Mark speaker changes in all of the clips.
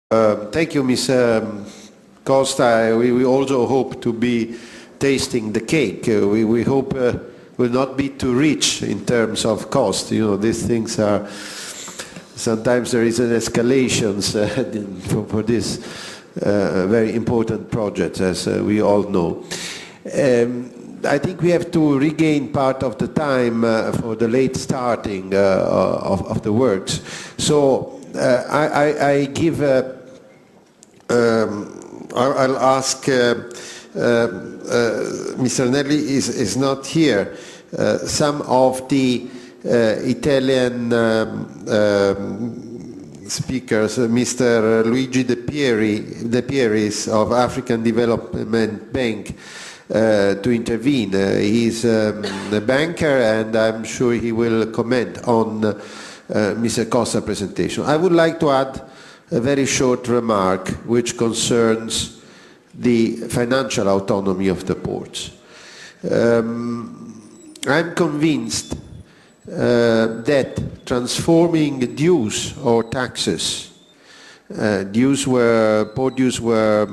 Speaker 1: Thank you, Ms. Costa. We also hope to be tasting the cake. We hope will not be too rich in terms of cost. You know, these things are, sometimes there is an escalation for this very important project, as we all know. I think we have to regain part of the time for the late starting of the works. So I give, I'll ask, Mr. Nelli is not here. Some of the Italian speakers, Mr. Luigi De Pieris of African Development Bank, to intervene. He's a banker, and I'm sure he will comment on Mr. Costa's presentation. I would like to add a very short remark which concerns the financial autonomy of the ports. I'm convinced that transforming dues or taxes, port dues were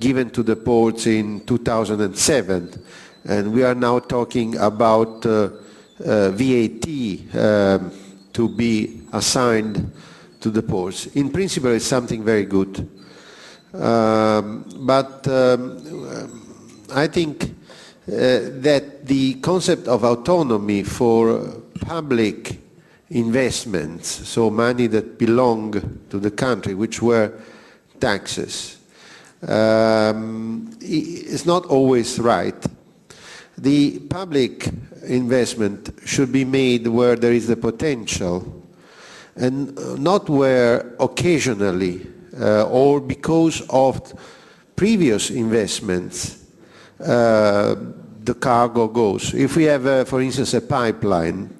Speaker 1: given to the ports in 2007, and we are now talking about VAT to be assigned to the ports. In principle, it's something very good. But I think that the concept of autonomy for public investments, so money that belong to the country, which were taxes, is not always right. The public investment should be made where there is the potential, and not where occasionally or because of previous investments the cargo goes. If we have, for instance, a pipeline,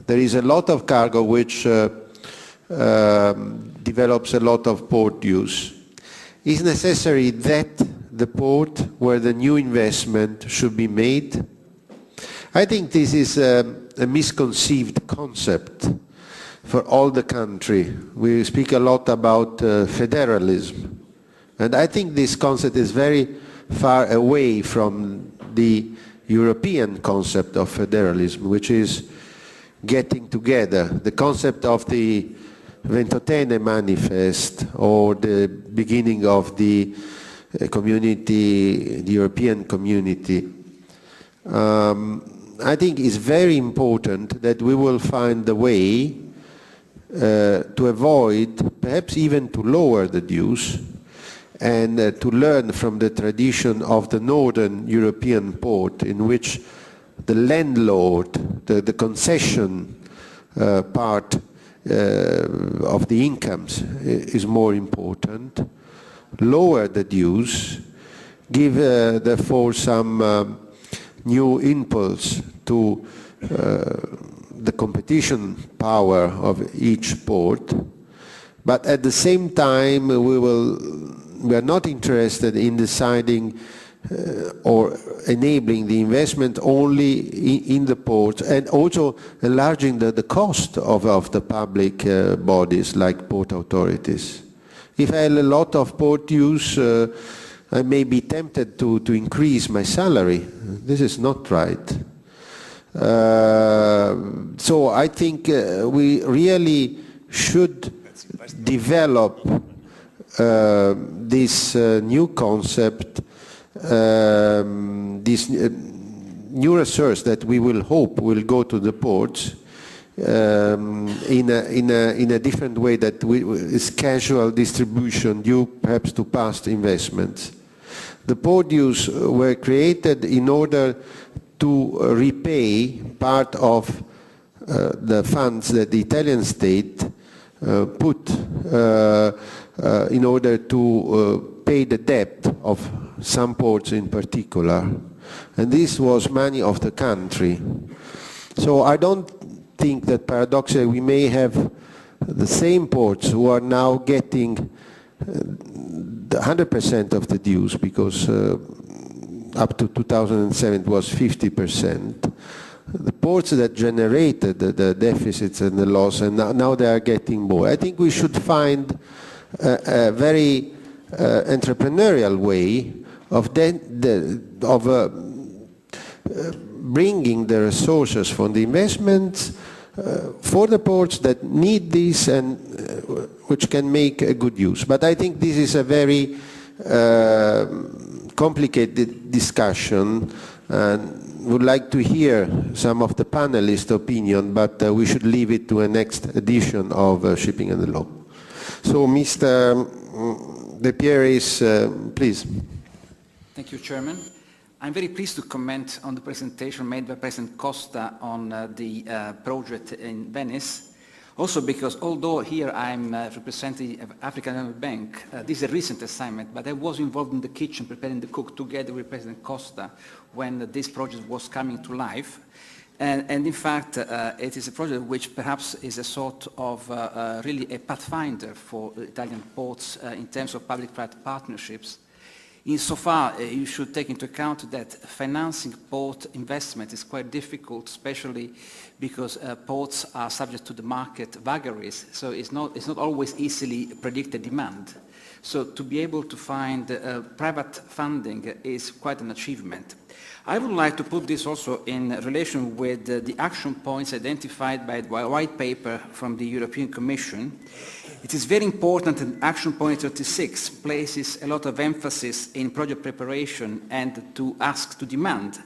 Speaker 1: there is a lot of cargo which develops a lot of port use. It's necessary that the port where the new investment should be made. I think this is a misconceived concept for all the country. We speak a lot about federalism, and I think this concept is very far away from the European concept of federalism, which is getting together. The concept of the Ventotene Manifest, or the beginning of the community, the European community. I think it's very important that we will find the way to avoid, perhaps even to lower the dues, and to learn from the tradition of the Northern European port, in which the landlord, the concession part of the incomes is more important, lower the dues, give therefore some new impulse to the competition power of each port, but at the same time we are not interested in deciding or enabling the investment only in the ports, and also enlarging the cost of the public bodies like port authorities. If I have a lot of port use, I may be tempted to increase my salary. This is not right. So I think we really should develop this new concept, this new research that we will hope will go to the ports in a different way, that is casual distribution due perhaps to past investments. The port dues were created in order to repay part of the funds that the Italian state put in order to pay the debt of some ports in particular. And this was money of the country. So I don't think that paradoxically we may have the same ports who are now getting 100% of the dues, because up to 2007 it was 50%. The ports that generated the deficits and the loss, and now they are getting more. I think we should find a very entrepreneurial way of bringing the resources from the investments for the ports that need this and which can make a good use. But I think this is a very complicated discussion, and would like to hear some of the panelists' opinion, but we should leave it to a next edition of Shipping and the Law. So Mr. De Pieris, please.
Speaker 2: Thank you, Chairman. I'm very pleased to comment on the presentation made by President Costa on the project in Venice. Also because although here I'm representing African Development Bank, this is a recent assignment, but I was involved in the kitchen preparing the cook together with President Costa when this project was coming to life. And in fact, it is a project which perhaps is a sort of really a pathfinder for Italian ports in terms of public-private partnerships. Insofar, you should take into account that financing port investment is quite difficult, especially because ports are subject to the market vagaries, so it's not always easily predicted demand. So to be able to find private funding is quite an achievement. I would like to put this also in relation with the action points identified by the white paper from the European Commission. It is very important that action point 36 places a lot of emphasis in project preparation and to ask, to demand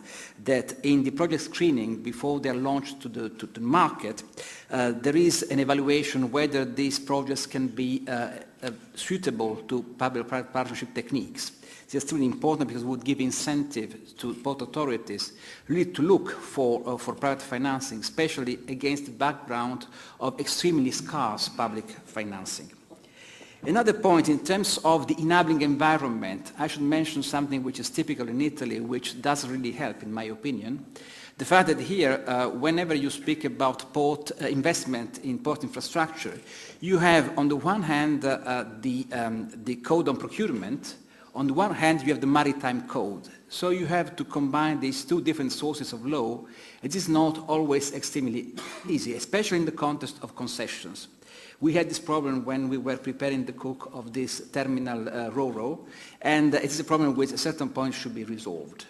Speaker 2: that in the project screening before they are launched to the market, there is an evaluation whether these projects can be suitable to public-private partnership techniques. This is extremely important because it would give incentive to port authorities really to look for private financing, especially against the background of extremely scarce public financing. Another point in terms of the enabling environment, I should mention something which is typical in Italy, which doesn't really help in my opinion. The fact that here, whenever you speak about port investment in port infrastructure, you have on the one hand the code on procurement. On the one hand, you have the maritime code. So you have to combine these two different sources of law. It is not always extremely easy, especially in the context of concessions. We had this problem when we were preparing the cook of this terminal Ro-Ro, and it is a problem which at a certain point should be resolved.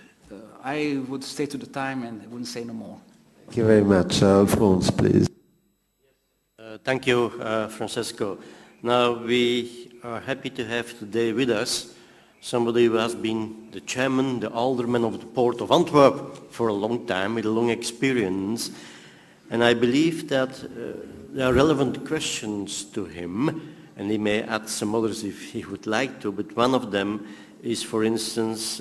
Speaker 2: I would stay to the time and I wouldn't say no more.
Speaker 1: Thank you very much. Alphonse, please.
Speaker 3: Thank you, Francesco. Now we are happy to have today with us somebody who has been the chairman, the alderman of the Port of Antwerp for a long time, with a long experience. And I believe that there are relevant questions to him, and he may add some others if he would like to, but one of them is, for instance,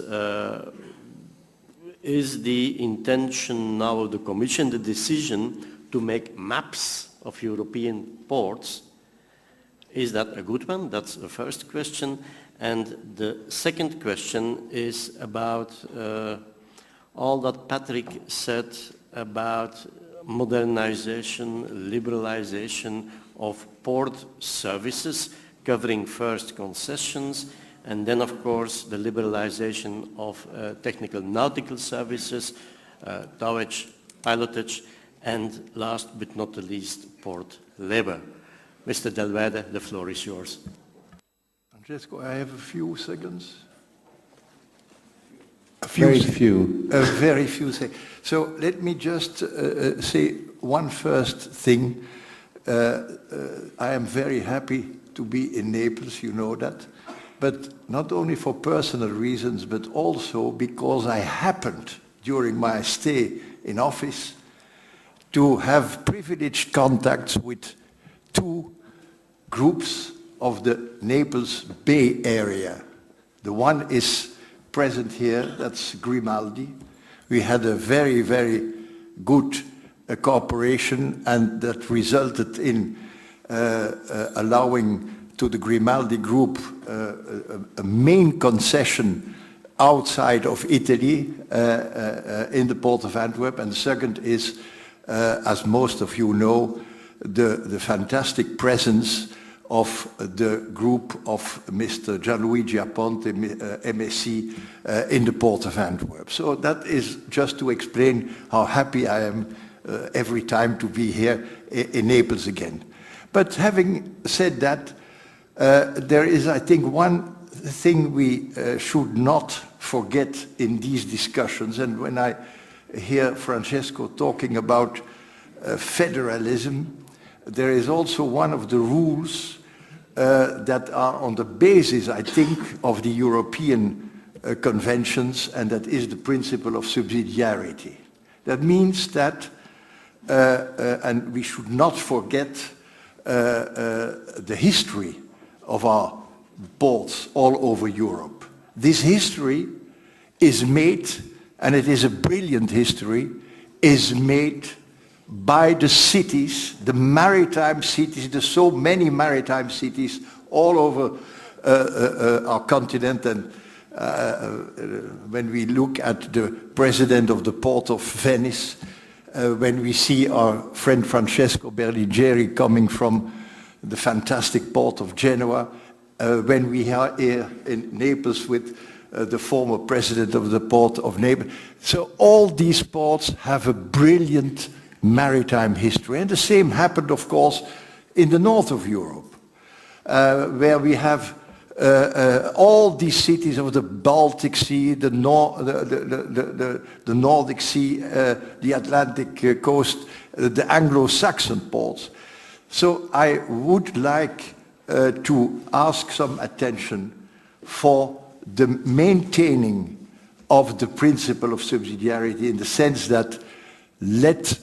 Speaker 3: is the intention now of the Commission, the decision to make maps of European ports, is that a good one? That's the first question. And the second question is about all that Patrick said about modernization, liberalization of port services, covering first concessions, and then of course the liberalization of technical nautical services, towage, pilotage, and last but not the least, port labor. Mr. Delweide, the floor is yours.
Speaker 4: Francesco, I have a few seconds.
Speaker 1: Very few.
Speaker 4: Very few seconds. So let me just say one first thing. I am very happy to be in Naples, you know that. But not only for personal reasons, but also because I happened, during my stay in office, to have privileged contacts with two groups of the Naples Bay area. The one is present here, that's Grimaldi. We had a very, very good cooperation, and that resulted in allowing to the Grimaldi group a main concession outside of Italy in the port of Antwerp. And the second is, as most of you know, the fantastic presence of the group of Mr. Gianluigi Aponte, MSc, in the port of Antwerp. So that is just to explain how happy I am every time to be here in Naples again. But having said that, there is, I think, one thing we should not forget in these discussions, and when I hear Francesco talking about federalism, there is also one of the rules that are on the basis, I think, of the European conventions, and that is the principle of subsidiarity. That means that, and we should not forget the history of our ports all over Europe. This history is made, and it is a brilliant history, is made by the cities, the maritime cities, the so many maritime cities all over our continent. And when we look at the president of the Port of Venice, when we see our friend Francesco Berlingeri coming from the fantastic port of Genoa, when we are here in Naples with the former president of the port of Naples. So all these ports have a brilliant maritime history. And the same happened, of course, in the north of Europe, where we have all these cities of the Baltic Sea, the Nordic Sea, the Atlantic coast, the Anglo-Saxon ports. So I would like to ask some attention for the maintaining of the principle of subsidiarity, in the sense that let's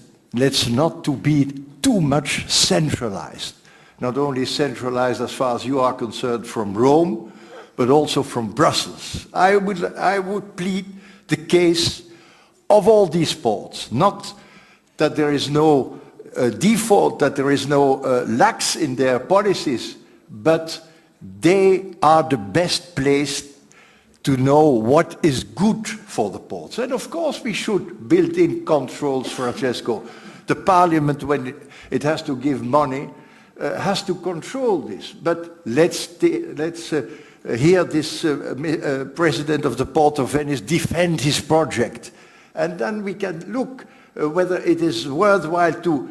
Speaker 4: not to be too much centralized. Not only centralized as far as you are concerned from Rome, but also from Brussels. I would plead the case of all these ports. Not that there is no default, that there is no lax in their policies, but they are the best placed to know what is good for the ports. And of course we should build in controls, Francesco. The parliament, when it has to give money, has to control this. But let's hear this president of the Port of Venice defend his project. And then we can look whether it is worthwhile to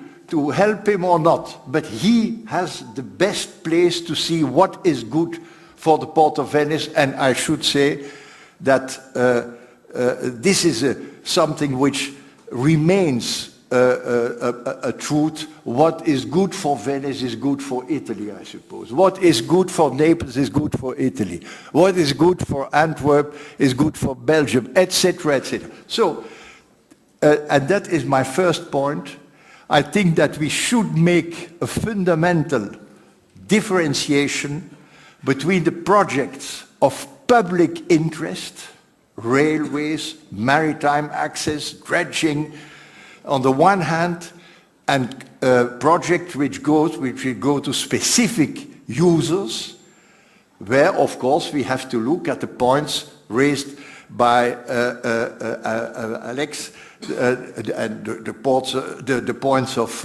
Speaker 4: help him or not. But he has the best place to see what is good for the Port of Venice. And I should say that this is something which remains a truth. What is good for Venice is good for Italy, I suppose. What is good for Naples is good for Italy. What is good for Antwerp is good for Belgium, etc., etc. So, and that is my first point. I think that we should make a fundamental differentiation between the projects of public interest, railways, maritime access, dredging, on the one hand, and projects which go to specific users, where, of course, we have to look at the points raised by Alex, and the points of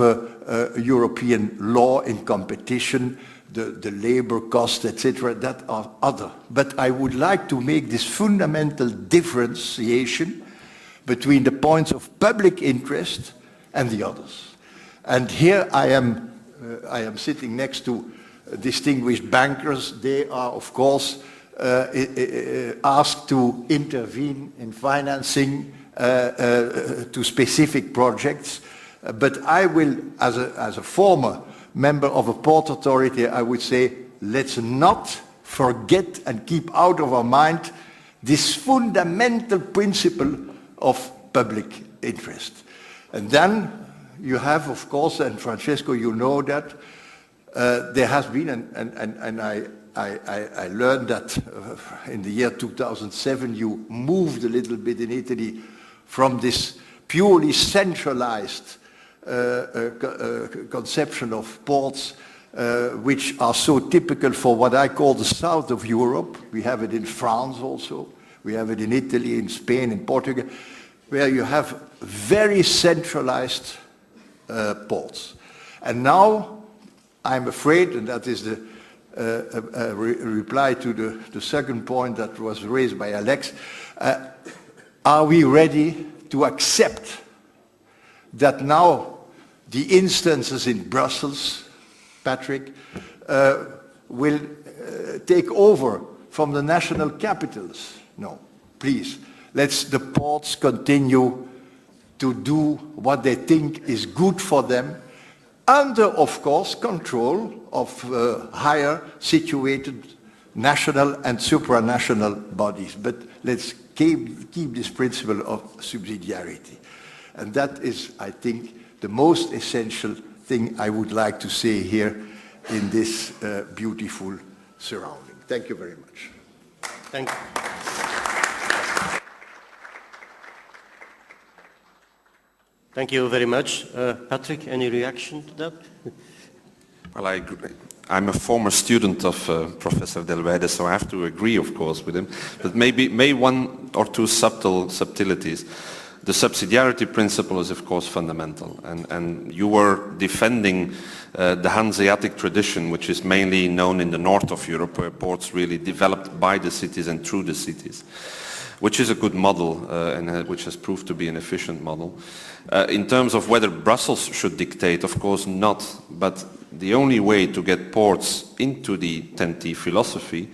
Speaker 4: European law in competition, the labor cost, etc., that are other. But I would like to make this fundamental differentiation between the points of public interest and the others. And here I am sitting next to distinguished bankers. They are, of course, asked to intervene in financing to specific projects. But I will, as a former member of a port authority, I would say, let's not forget and keep out of our mind this fundamental principle of public interest. And then you have, of course, and Francesco, you know that, there has been, and I learned that in the year 2007 you moved a little bit in Italy from this purely centralized conception of ports, which are so typical for what I call the south of Europe. We have it in France also. We have it in Italy, in Spain, in Portugal, where you have very centralized ports. And now, I'm afraid, and that is the reply to the second point that was raised by Alex, are we ready to accept that now the instances in Brussels, Patrick, will take over from the national capitals. No, please, let's the ports continue to do what they think is good for them, under, of course, control of higher situated national and supranational bodies. But let's keep this principle of subsidiarity. And that is, I think, the most essential thing I would like to say here in this beautiful surrounding. Thank you very much.
Speaker 3: Thank you. Thank you very much. Patrick, any reaction to that?
Speaker 5: Well, I agree. I'm a former student of Professor Delvede, so I have to agree, of course, with him. But maybe one or two subtleties. The subsidiarity principle is, of course, fundamental. And you were defending the Hanseatic tradition, which is mainly known in the north of Europe, where ports really developed by the cities and through the cities, which is a good model and which has proved to be an efficient model. In terms of whether Brussels should dictate, of course not, but the only way to get ports into the TEN-T philosophy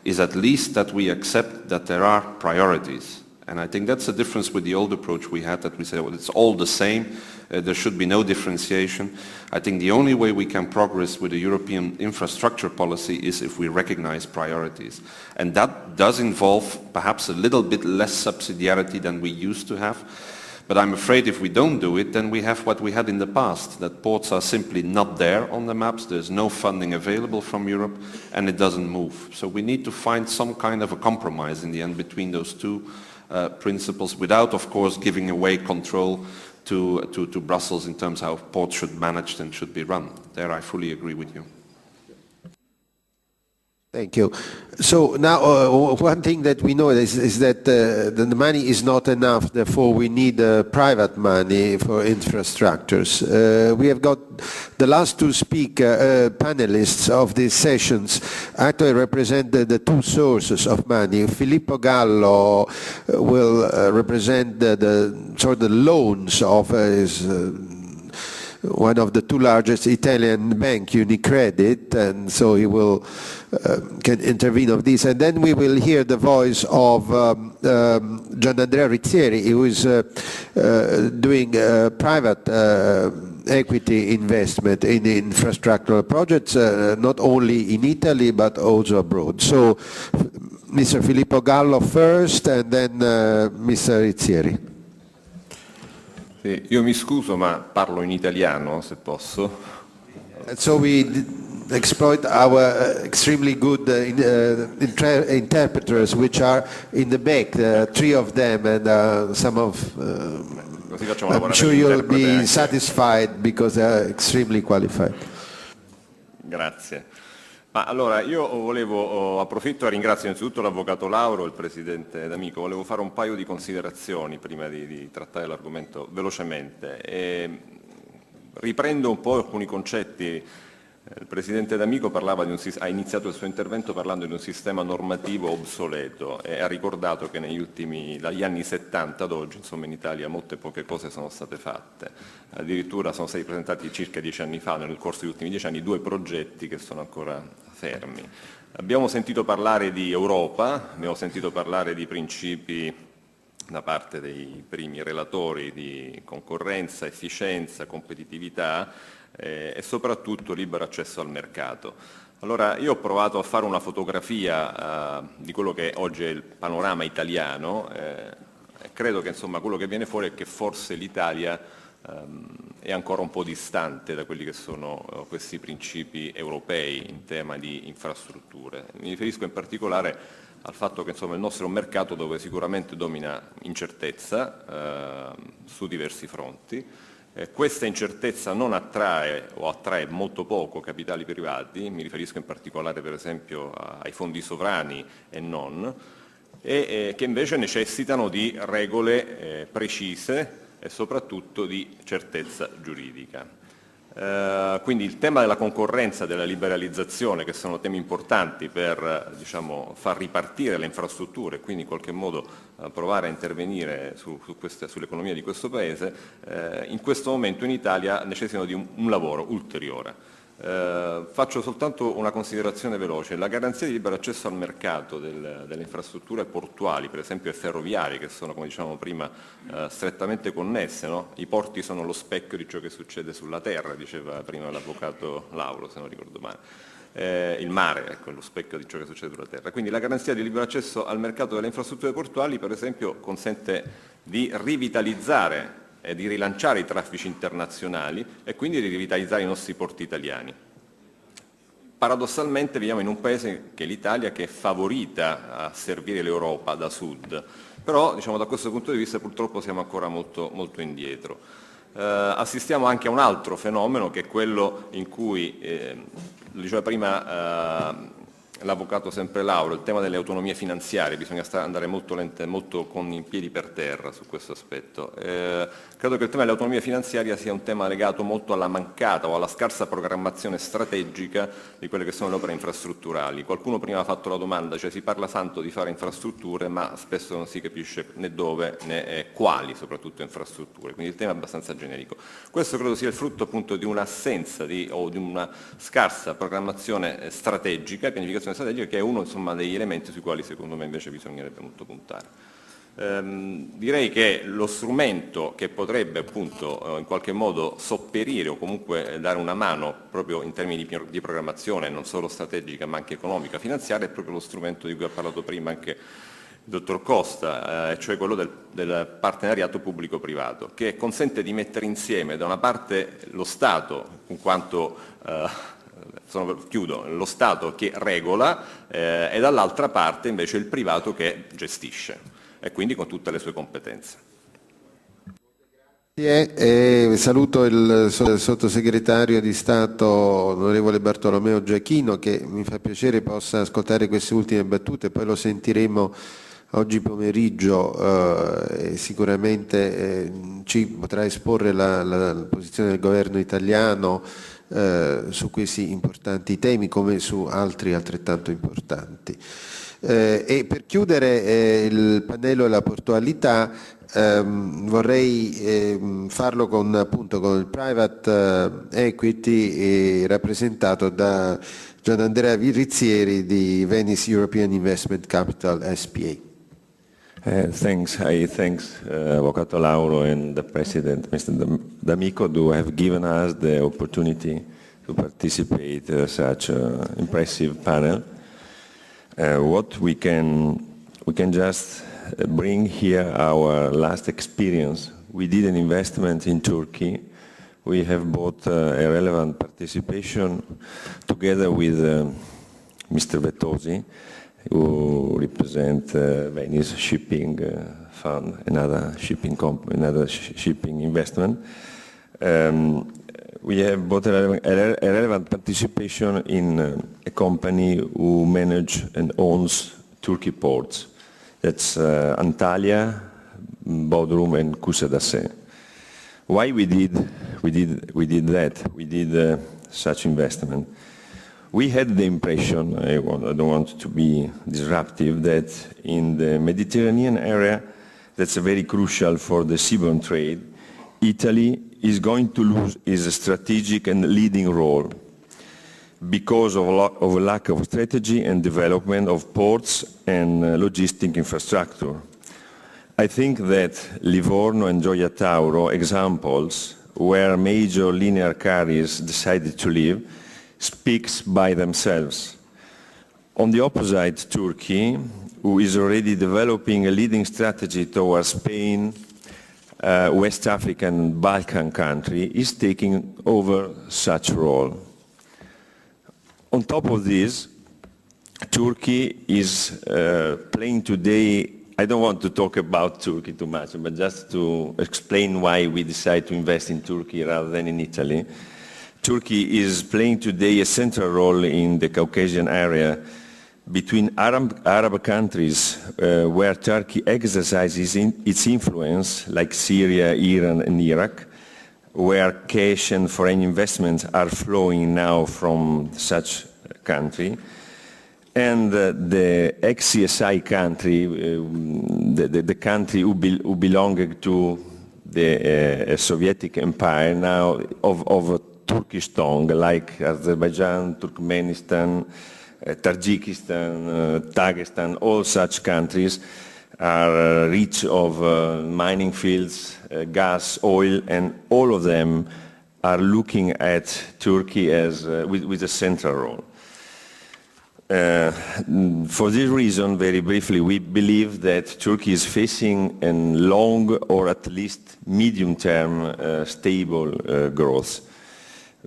Speaker 5: is at least that we accept that there are priorities. And I think that's the difference with the old approach we had, that we said, well, it's all the same, there should be no differentiation. I think the only way we can progress with the European infrastructure policy is if we recognize priorities. And that does involve perhaps a little bit less subsidiarity than we used to have. But I'm afraid if we don't do it, then we have what we had in the past, that ports are simply not there on the maps, there's no funding available from Europe, and it doesn't move. So we need to find some kind of a compromise in the end between those two principles, without, of course, giving away control to Brussels in terms of how ports should be managed and should be run. There I fully agree with you.
Speaker 1: Thank you. So now one thing that we know is that the money is not enough, therefore we need private money for infrastructures. We have got the last two panelists of these sessions actually represent the two sources of money. Filippo Gallo will represent the loans of one of the two largest Italian bank, Unicredit, and so he will can intervene on this. And then we will hear the voice of Gianandrea Rizzieri, who is doing private equity investment in infrastructural projects, not only in Italy but also abroad. So Mr. Filippo Gallo first, and then Mr. Rizzieri.
Speaker 6: Sì, io mi scuso ma parlo in italiano se posso.
Speaker 1: So we exploit our extremely good interpreters, which are in the back, three of them, and some of I'm sure you'll be satisfied because they are extremely qualified.
Speaker 6: Grazie. Ma allora io approfitto e ringrazio innanzitutto l'Avvocato Lauro e il Presidente D'Amico. Volevo fare un paio di considerazioni prima di trattare l'argomento velocemente. Riprendo un po' alcuni concetti. Il Presidente D'Amico ha iniziato il suo intervento parlando di un sistema normativo obsoleto e ha ricordato che dagli anni 70 ad oggi, insomma, in Italia molte poche cose sono state fatte. Addirittura sono stati presentati circa 10 anni fa, nel corso degli ultimi 10 anni, 2 progetti che sono ancora fermi. Abbiamo sentito parlare di Europa, abbiamo sentito parlare di principi da parte dei primi relatori di concorrenza, efficienza, competitività, e soprattutto libero accesso al mercato. Allora io ho provato a fare una fotografia di quello che oggi è il panorama italiano e credo che insomma quello che viene fuori è che forse l'Italia è ancora un po' distante da quelli che sono questi principi europei in tema di infrastrutture. Mi riferisco in particolare al fatto che insomma il nostro è un mercato dove sicuramente domina incertezza su diversi fronti. Questa incertezza non attrae o attrae molto poco capitali privati, mi riferisco in particolare per esempio ai fondi sovrani e non, e che invece necessitano di regole precise e soprattutto di certezza giuridica. Quindi il tema della concorrenza e della liberalizzazione, che sono temi importanti per far ripartire le infrastrutture e quindi in qualche modo provare a intervenire sull'economia di questo Paese, in questo momento in Italia necessitano di un lavoro ulteriore. Faccio soltanto una considerazione veloce. La garanzia di libero accesso al mercato delle infrastrutture portuali, per esempio, e ferroviarie, che sono, come dicevamo prima, strettamente connesse, no? I porti sono lo specchio di ciò che succede sulla terra, diceva prima l'avvocato Lauro, se non ricordo male. Il mare, ecco, è lo specchio di ciò che succede sulla terra. Quindi la garanzia di libero accesso al mercato delle infrastrutture portuali, per esempio, consente di rivitalizzare e di rilanciare i traffici internazionali e quindi di rivitalizzare i nostri porti italiani. Paradossalmente viviamo in un paese che è l'Italia, che è favorita a servire l'Europa da sud, però diciamo, da questo punto di vista purtroppo siamo ancora molto, molto indietro. Assistiamo anche a un altro fenomeno, che è quello in cui, lo diceva prima l'avvocato sempre Lauro, il tema delle autonomie finanziarie, bisogna andare molto con i piedi per terra su questo aspetto. Credo che il tema dell'autonomia finanziaria sia un tema legato molto alla mancata o alla scarsa programmazione strategica di quelle che sono le opere infrastrutturali. Qualcuno prima ha fatto la domanda, cioè si parla tanto di fare infrastrutture, ma spesso non si capisce né dove né quali, soprattutto infrastrutture, quindi il tema è abbastanza generico. Questo credo sia il frutto appunto di un'assenza o di una scarsa programmazione strategica, pianificazione strategica, che è uno insomma, degli elementi sui quali secondo me invece bisognerebbe molto puntare. Direi che lo strumento che potrebbe appunto in qualche modo sopperire o comunque dare una mano proprio in termini di programmazione non solo strategica ma anche economica, finanziaria, è proprio lo strumento di cui ha parlato prima anche il dottor Costa, cioè quello del partenariato pubblico-privato, che consente di mettere insieme da una parte lo Stato, in quanto chiudo, lo Stato che regola e dall'altra parte invece il privato che gestisce e quindi con tutte le sue competenze.
Speaker 1: Saluto il sottosegretario di Stato onorevole Bartolomeo Giachino, che mi fa piacere possa ascoltare queste ultime battute, poi lo sentiremo oggi pomeriggio e sicuramente ci potrà esporre la posizione del governo italiano su questi importanti temi come su altri altrettanto importanti. E per chiudere il pannello della portualità vorrei farlo con il private equity rappresentato da Gian Andrea Rizzieri di Venice European Investment Capital SPA.
Speaker 7: Thanks. I thanks Avvocato Lauro and the President, Mr. D'Amico, to have given us the opportunity to participate such an impressive panel. What we can just bring here our last experience. We did an investment in Turkey. We have bought a relevant participation together with Mr. Vettosi, who represent Venice Shipping Fund, another shipping company, another shipping investment. We have bought a relevant participation in a company who manage and owns Turkey ports. That's Antalya, Bodrum, and Kusadase. Why we did that? We did such investment. We had the impression, I don't want to be disruptive, that in the Mediterranean area, that's very crucial for the seaborne trade, Italy is going to lose its strategic and leading role because of a lack of strategy and development of ports and logistic infrastructure. I think that Livorno and Gioia Tauro examples where major linear carriers decided to leave speaks by themselves. On the opposite, Turkey, who is already developing a leading strategy towards Spain, West African and Balkan country, is taking over such role. On top of this, Turkey is playing today, I don't want to talk about Turkey too much, but just to explain why we decided to invest in Turkey rather than in Italy. Turkey is playing today a central role in the Caucasian area between Arab countries where Turkey exercises its influence, like Syria, Iran, and Iraq, where cash and foreign investments are flowing now from such a country. And the ex-CSI country, the country who belonged to the Soviet Empire now of Turkish tongue, like Azerbaijan, Turkmenistan, Tajikistan, Dagestan, all such countries are rich of mining fields, gas, oil, and all of them are looking at Turkey as with a central role. For this reason, very briefly, we believe that Turkey is facing a long or at least medium-term stable growth.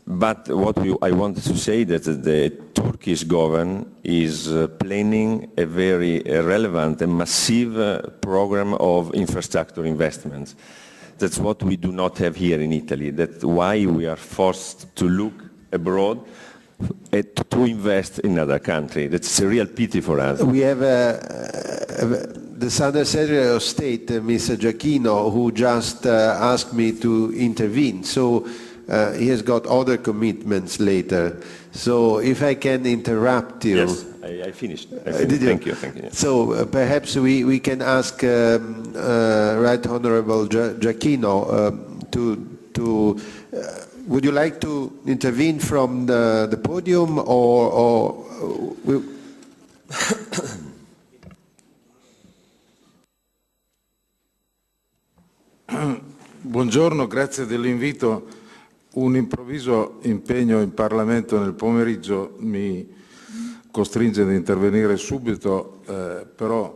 Speaker 7: But what I wanted to say that the Turkish government is planning a very relevant and massive program of infrastructure investments. That's what we do not have here in Italy. That's why we are forced to look abroad to invest in another country. That's a real pity for us.
Speaker 1: We have the Southern Secretary of State, Mr. Giacchino, who just asked me to intervene. So he has got other commitments later. So if I can interrupt you.
Speaker 7: Yes, I finished. Thank you.
Speaker 1: So perhaps we can ask Right Honorable Giacchino to would you like to intervene from the podium or
Speaker 8: Buongiorno, grazie dell'invito. Un improvviso impegno in Parlamento nel pomeriggio mi costringe ad intervenire subito, però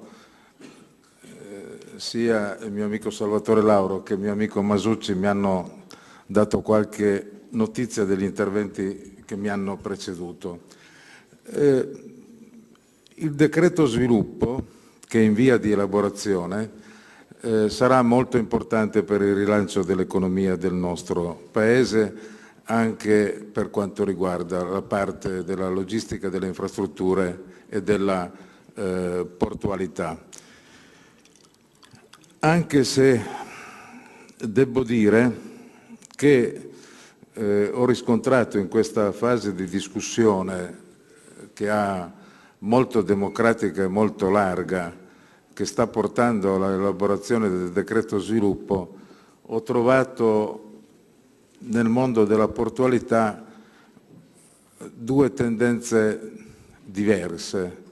Speaker 8: sia il mio amico Salvatore Lauro che il mio amico Masucci mi hanno dato qualche notizia degli interventi che mi hanno preceduto. Il decreto sviluppo, che è in via di elaborazione, sarà molto importante per il rilancio dell'economia del nostro Paese, anche per quanto riguarda la parte della logistica, delle infrastrutture e della portualità. Anche se devo dire che ho riscontrato in questa fase di discussione che ha molto democratica e molto larga, che sta portando all'elaborazione del decreto sviluppo, ho trovato nel mondo della portualità due tendenze diverse.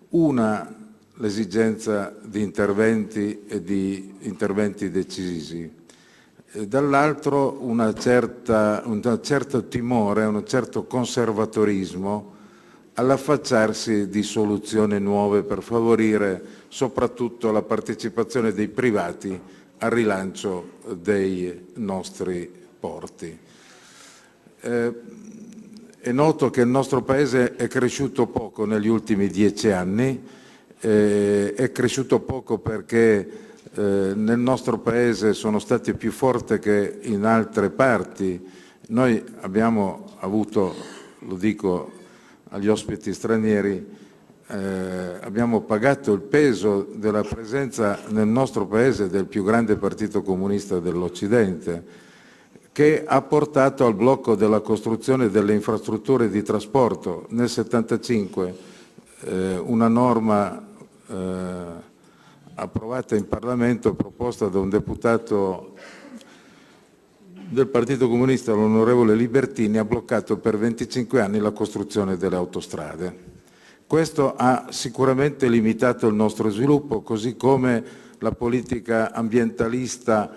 Speaker 8: Una, l'esigenza di interventi e di interventi decisi. Dall'altro un certo timore, un certo conservatorismo all'affacciarsi di soluzioni nuove per favorire soprattutto la partecipazione dei privati al rilancio dei nostri porti. È noto che il nostro Paese è cresciuto poco negli ultimi 10 anni, è cresciuto poco perché nel nostro Paese sono stati più forti che in altre parti. Noi abbiamo avuto, lo dico agli ospiti stranieri, abbiamo pagato il peso della presenza nel nostro Paese del più grande partito comunista dell'Occidente, che ha portato al blocco della costruzione delle infrastrutture di trasporto. Nel 1975 una norma approvata in Parlamento, proposta da un deputato del Partito Comunista, l'onorevole Libertini, ha bloccato per 25 anni la costruzione delle autostrade. Questo ha sicuramente limitato il nostro sviluppo, così come la politica ambientalista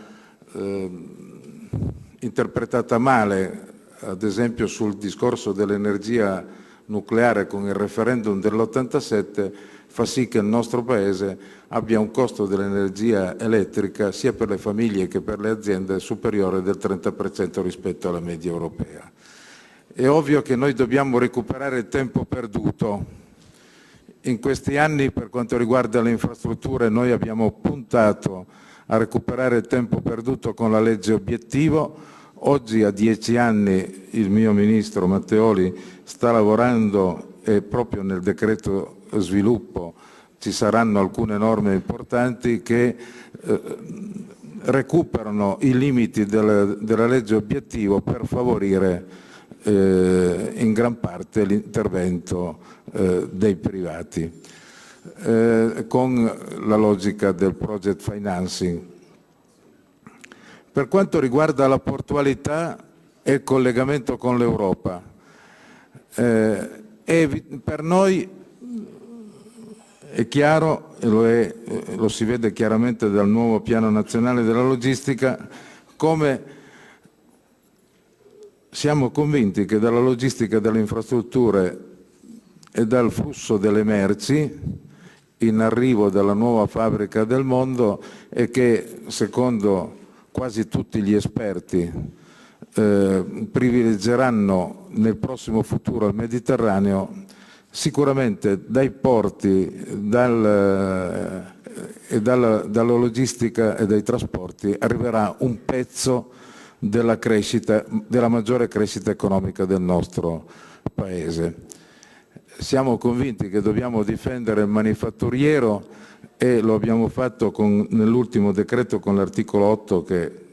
Speaker 8: interpretata male, ad esempio sul discorso dell'energia nucleare con il referendum dell'87, fa sì che il nostro Paese abbia un costo dell'energia elettrica sia per le famiglie che per le aziende superiore del 30% rispetto alla media europea. È ovvio che noi dobbiamo recuperare il tempo perduto. In questi anni, per quanto riguarda le infrastrutture, noi abbiamo puntato a recuperare il tempo perduto con la legge obiettivo. Oggi, a 10 anni, il mio ministro Matteoli sta lavorando e proprio nel decreto sviluppo ci saranno alcune norme importanti che recuperano i limiti della legge obiettivo per favorire in gran parte l'intervento dei privati con la logica del project financing. Per quanto riguarda la portualità, e il collegamento con l'Europa. Per noi è chiaro, e lo si vede chiaramente dal nuovo piano nazionale della logistica, come siamo convinti che dalla logistica delle infrastrutture e dal flusso delle merci in arrivo dalla nuova fabbrica del mondo, e che secondo quasi tutti gli esperti privilegeranno nel prossimo futuro il Mediterraneo, sicuramente dai porti dalla logistica e dai trasporti arriverà un pezzo della crescita, della maggiore crescita economica del nostro Paese. Siamo convinti che dobbiamo difendere il manifatturiero, e lo abbiamo fatto nell'ultimo decreto con l'articolo 8, che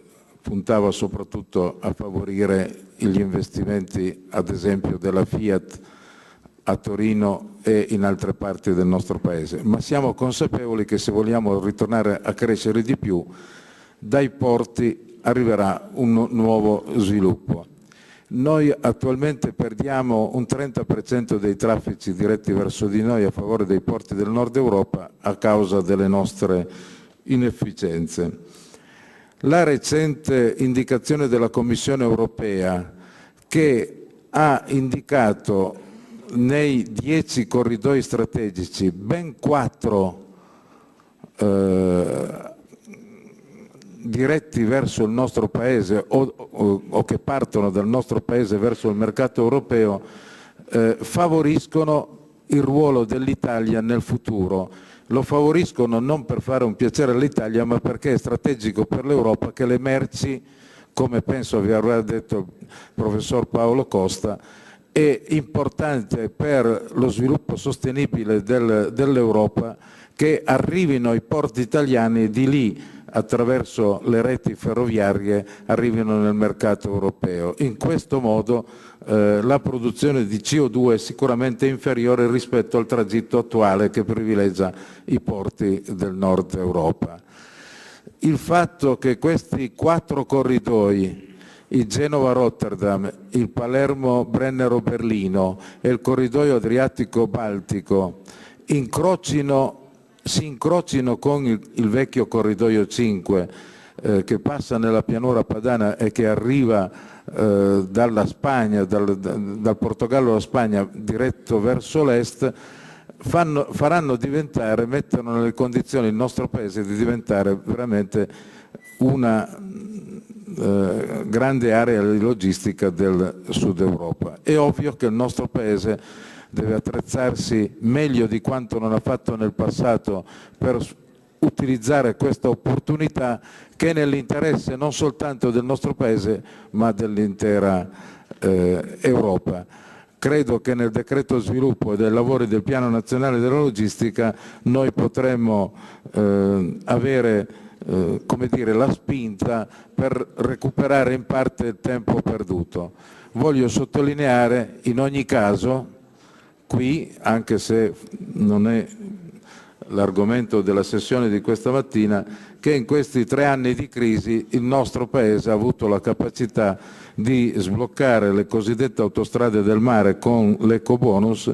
Speaker 8: puntava soprattutto a favorire gli investimenti, ad esempio della Fiat a Torino e in altre parti del nostro Paese. Ma siamo consapevoli che se vogliamo ritornare a crescere di più, dai porti arriverà un nuovo sviluppo. Noi attualmente perdiamo un 30% dei traffici diretti verso di noi a favore dei porti del nord Europa a causa delle nostre inefficienze. La recente indicazione della Commissione europea, che ha indicato nei 10 corridoi strategici ben 4 diretti verso il nostro Paese o che partono dal nostro Paese verso il mercato europeo, favoriscono il ruolo dell'Italia nel futuro. Lo favoriscono non per fare un piacere all'Italia, ma perché è strategico per l'Europa che le merci, come penso vi avrà detto il professor Paolo Costa, è importante per lo sviluppo sostenibile dell'Europa che arrivino ai porti italiani e di lì, attraverso le reti ferroviarie, arrivino nel mercato europeo. In questo modo la produzione di CO2 è sicuramente inferiore rispetto al tragitto attuale che privilegia i porti del nord Europa. Il fatto che questi 4 corridoi, il Genova-Rotterdam, il Palermo-Brennero-Berlino e il corridoio Adriatico-Baltico si incrocino con il vecchio corridoio 5 che passa nella pianura padana e che arriva dalla Spagna, dal Portogallo alla Spagna diretto verso l'est, mettono nelle condizioni il nostro Paese di diventare veramente una grande area di logistica del Sud Europa. È ovvio che il nostro Paese deve attrezzarsi meglio di quanto non ha fatto nel passato per utilizzare questa opportunità che è nell'interesse non soltanto del nostro Paese ma dell'intera Europa. Credo che nel decreto sviluppo e dei lavori del piano nazionale della logistica noi potremmo avere come dire, la spinta per recuperare in parte il tempo perduto. Voglio sottolineare in ogni caso qui, anche se non è l'argomento della sessione di questa mattina, che in questi 3 anni di crisi il nostro Paese ha avuto la capacità di sbloccare le cosiddette autostrade del mare con l'ecobonus,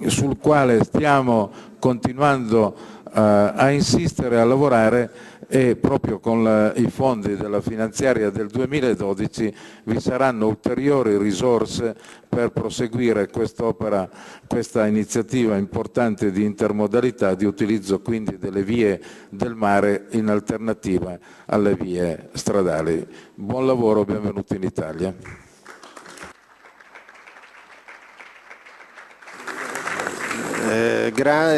Speaker 8: sul quale stiamo continuando a insistere, a lavorare, e proprio con i fondi della finanziaria del 2012 vi saranno ulteriori risorse per proseguire quest'opera, questa iniziativa importante di intermodalità, di utilizzo quindi delle vie del mare in alternativa alle vie stradali. Buon lavoro, benvenuti in Italia.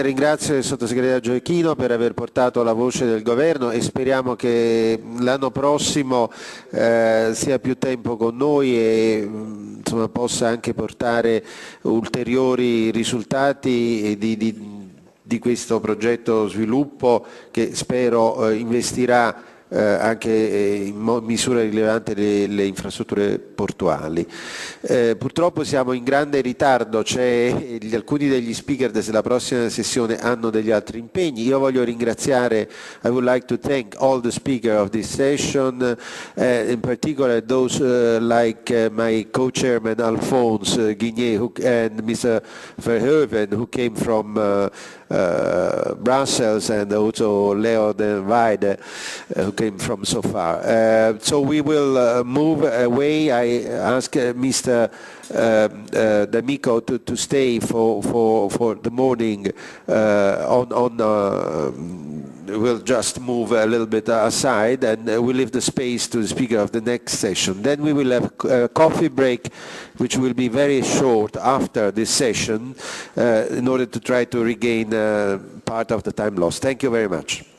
Speaker 1: Ringrazio il sottosegretario Gioacchino per aver portato la voce del governo e speriamo che l'anno prossimo sia più tempo con noi e insomma, possa anche portare ulteriori risultati di questo progetto sviluppo che spero investirà anche in misura rilevante le infrastrutture portuali. Purtroppo siamo in grande ritardo, alcuni degli speaker della prossima sessione hanno degli altri impegni. Io voglio ringraziare, I would like to thank all the speakers of this session, in particular those like my co-chairman Alphonse Guigné and Mr. Verhoeven, who came from Brussels, and also Leo de Weide, who came from so far. So we will move away. I ask Mr. D'Amico to stay for the morning we'll just move a little bit aside, and we'll leave the space to the speaker of the next session. Then we will have a coffee break, which will be very short after this session, in order to try to regain part of the time lost. Thank you very much.